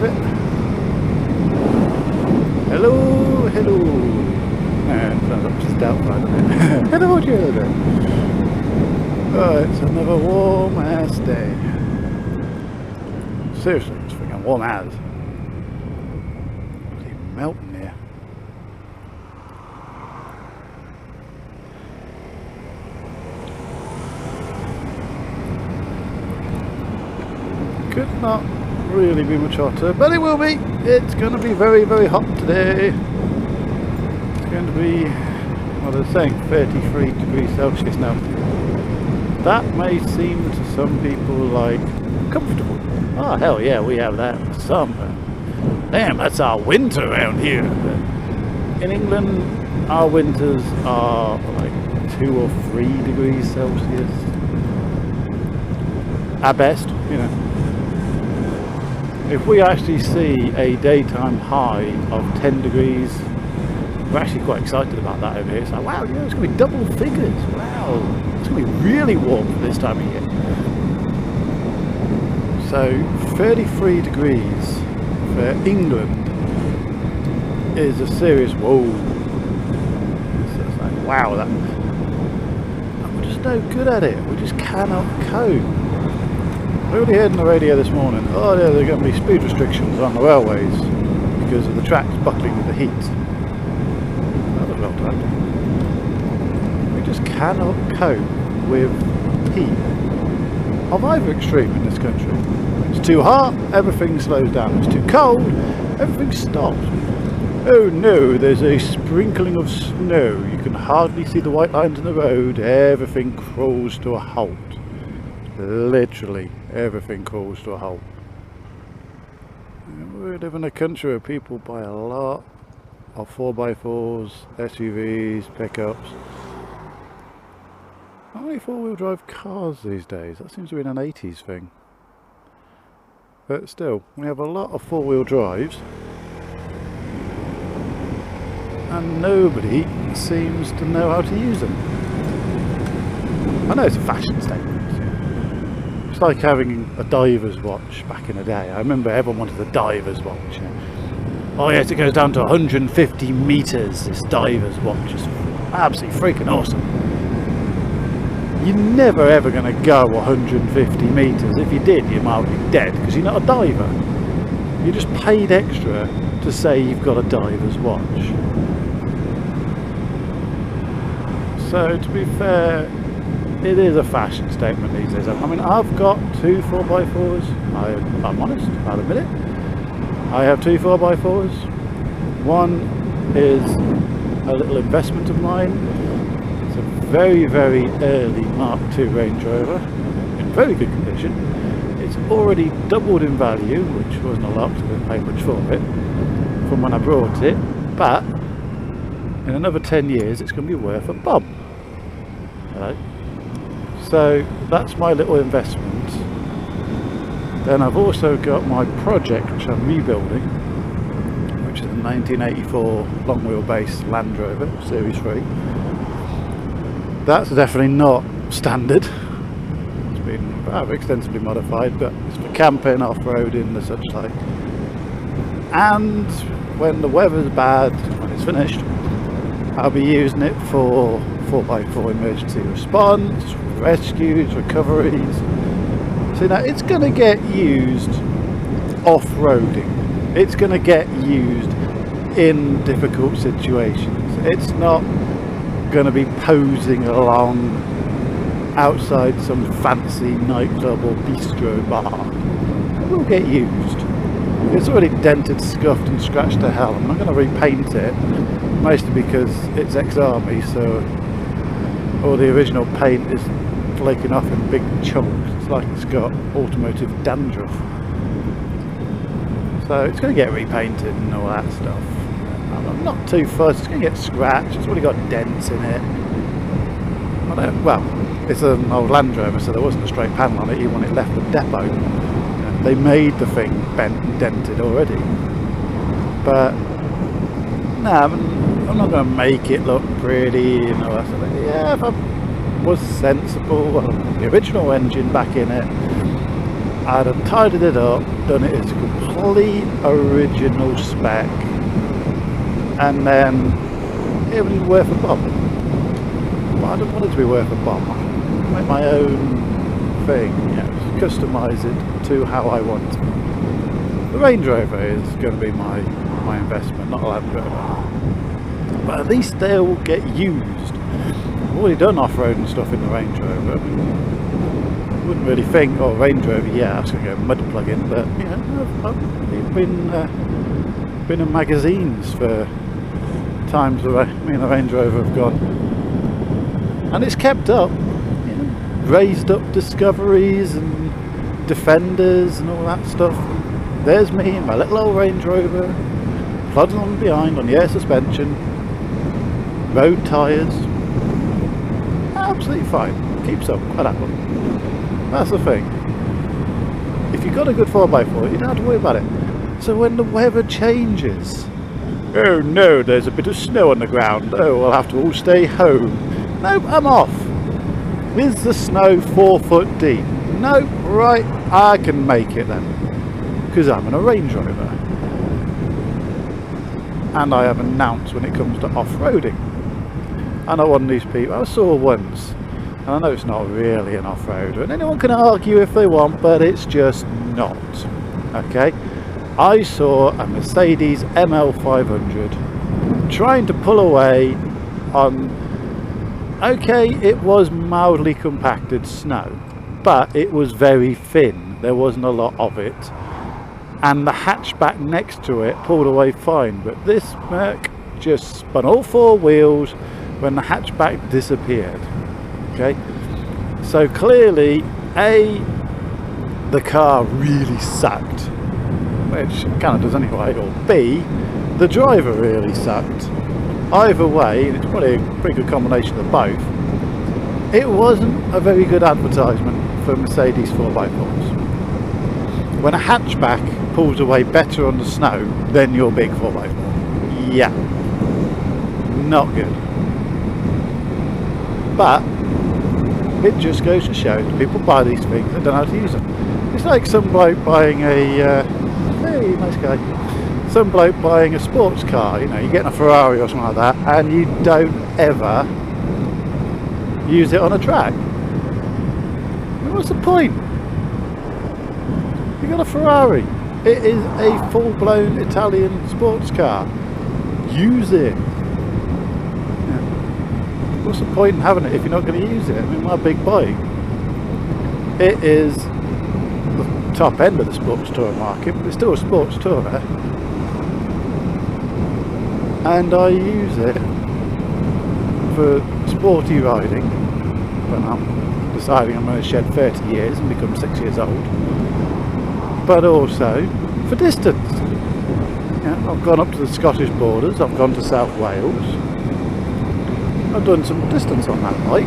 of it. Hello, hello. And sounds just outside of it. Hello, children. Oh, it's another warm ass day. Seriously, it's freaking warm as. Bloody melting here. Could not really be much hotter, but it will be. It's going to be very, very hot today. It's going to be, what they're saying, 33 degrees Celsius now. That may seem to some people like comfortable. Oh hell yeah, we have that in the summer. Damn, that's our winter around here. But in England, our winters are like 2 or 3 degrees Celsius. At best, you know. If we actually see a daytime high of 10 degrees, we're actually quite excited about that over here. It's like, wow, you know, it's going to be double figures. Wow, it's going to be really warm for this time of year. So 33 degrees for England is a serious whoa. So it's like, wow, that we're just no good at it. We just cannot cope. I already heard on the radio this morning, oh yeah, there are going to be speed restrictions on the railways because of the tracks buckling with the heat. That was well done. We just cannot cope with heat of either extreme in this country. It's too hot, everything slows down. It's too cold, everything stops. Oh no, there's a sprinkling of snow. You can hardly see the white lines in the road. Everything crawls to a halt. Literally everything crawls to a halt. We live in a country where people buy a lot of 4x4s, SUVs, pickups. How many four-wheel drive cars these days? That seems to be an 80s thing. But still, we have a lot of four-wheel drives and nobody seems to know how to use them. I know it's a fashion statement. It's like having a diver's watch back in the day. I remember everyone wanted a diver's watch. Oh yes, it goes down to 150 meters, this diver's watch is absolutely freaking awesome. You're never ever going to go 150 meters. If you did, you might be dead because you're not a diver. You just paid extra to say you've got a diver's watch. So to be fair, it is a fashion statement these days. I mean, I've got 2 4x4s. I'm honest, I'll admit it. I have 2 4x4s. One is a little investment of mine. It's a very, very early Mark II Range Rover in very good condition. It's already doubled in value, which wasn't a lot because I didn't pay much for it from when I brought it. But in another 10 years, it's going to be worth a bomb. Right? So that's my little investment. Then I've also got my project which I'm rebuilding, which is a 1984 long wheelbase Land Rover Series 3. That's definitely not standard. It's been rather extensively modified, but it's for camping, off-roading and such like. And when the weather's bad, when it's finished, I'll be using it for 4x4 emergency response, rescues, recoveries. So now it's going to get used off-roading. It's going to get used in difficult situations. It's not going to be posing along outside some fancy nightclub or bistro bar. It will get used. It's already dented, scuffed and scratched to hell. I'm not going to repaint it, mostly because it's ex-army, so all the original paint is flaking off in big chunks. It's like it's got automotive dandruff. So it's going to get repainted and all that stuff. I'm not too fussed. It's going to get scratched. It's already got dents in it. Well, it's an old Land Rover, so there wasn't a straight panel on it even when it left the depot. They made the thing bent and dented already. But no, I'm not going to make it look pretty and all that sort of thing. Yeah, if I was sensible, well, the original engine back in it, I'd have tidied it up, done it as a complete original spec, and then it would be worth a bomb. But I don't want it to be worth a bomb. I make my own thing, you know, customise it to how I want it. The Range Rover is going to be my investment, not a Land Rover. But at least they'll get used. I've already done off-road and stuff in the Range Rover. I wouldn't really think, oh, Range Rover, yeah, I was going to go mud plug-in, but you know, I've been in magazines for times where me and the Range Rover have gone, and it's kept up. You know, raised up Discoveries and Defenders and all that stuff. There's me in my little old Range Rover, plodding on behind on the air suspension, road tyres, absolutely fine. Keeps up, quite happy. That's the thing. If you've got a good 4x4, you don't have to worry about it. So when the weather changes, oh no, there's a bit of snow on the ground, oh, we'll have to all stay home. Nope, I'm off. Is the snow 4 foot deep? Nope, right, I can make it then. Because I'm in a Range Rover. And I have an ounce when it comes to off-roading. I know one of these people, I saw once, and I know it's not really an off-roader, and anyone can argue if they want, but it's just not. Okay? I saw a Mercedes ML500 trying to pull away on, okay, it was mildly compacted snow, but it was very thin, there wasn't a lot of it, and the hatchback next to it pulled away fine, but this Merc just spun all 4 wheels when the hatchback disappeared. Okay, so clearly the car really sucked, which it kind of does anyway, or B, the driver really sucked. Either way, it's probably a pretty good combination of both. It wasn't a very good advertisement for Mercedes 4x4s. When a hatchback pulls away better on the snow than your big 4x4, yeah, not good. But it just goes to show that people buy these things and don't know how to use them. It's like some bloke buying a hey, nice guy, some bloke buying a sports car. You know, you're getting a Ferrari or something like that, and you don't ever use it on a track. I mean, what's the point? You got a Ferrari. It is a full-blown Italian sports car. Use it. What's the point in having it if you're not going to use it? I mean, my big bike, it is the top end of the sports tourer market, but it's still a sports tourer, and I use it for sporty riding when I'm deciding I'm going to shed 30 years and become 6 years old, but also for distance. Yeah, I've gone up to the Scottish borders, I've gone to South Wales, I've done some distance on that bike,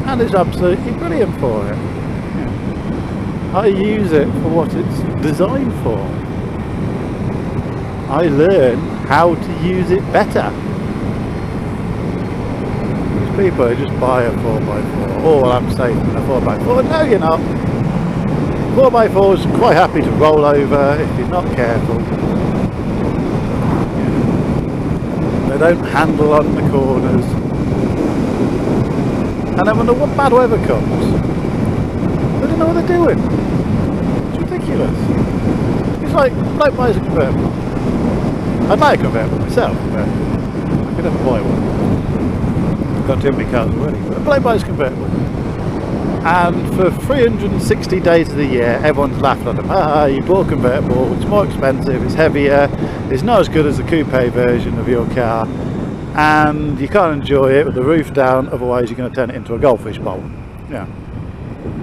and it's absolutely brilliant for it. Yeah. I use it for what it's designed for. I learn how to use it better. There's people who just buy a 4x4, oh well, I'm safe in a 4x4. No, you're not. 4x4 is quite happy to roll over if you're not careful. They don't handle on the corners, and then when the bad weather comes, they don't know what they're doing. It's ridiculous. It's like buys a convertible. I'd like a convertible myself, but I could never buy one. I've got too many cars already. But a bloke buys a convertible, and for 360 days of the year, everyone's laughing at them. Ah, you bought a convertible, it's more expensive, it's heavier, it's not as good as the coupe version of your car, and you can't enjoy it with the roof down, otherwise you're going to turn it into a goldfish bowl. Yeah.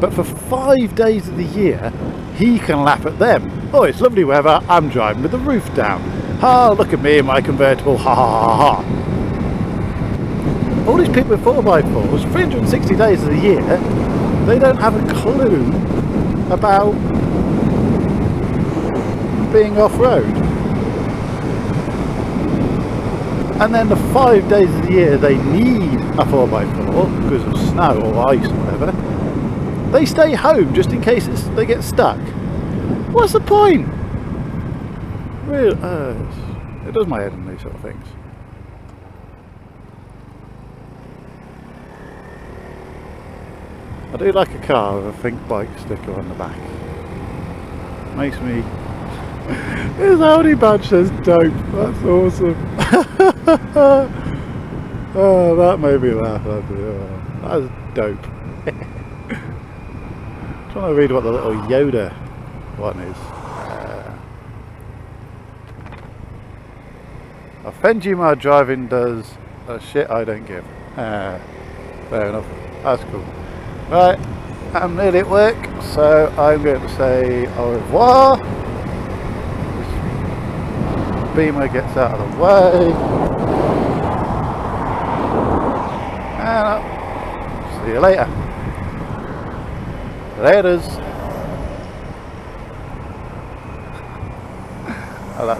But for 5 days of the year, he can laugh at them. Oh, it's lovely weather, I'm driving with the roof down. Ah, look at me in my convertible, ha ha ha ha. All these people with 4x4s, 360 days of the year, they don't have a clue about being off-road. And then the 5 days of the year they need a 4x4 because of snow or ice or whatever, They stay home just in case they get stuck. What's the point? Real, it does my head in these sort of things. I do like a car with a Think Bike sticker on the back. Makes me... His Audi badge says dope. That's awesome. Oh, that made me laugh. That's dope. I'm trying to read what the little Yoda one is. Offend you, my driving does a shit I don't give. Fair enough. That's cool. Right, I'm nearly at work, so I'm going to say au revoir. This beamer gets out of the way. And I'll see you later. Laters.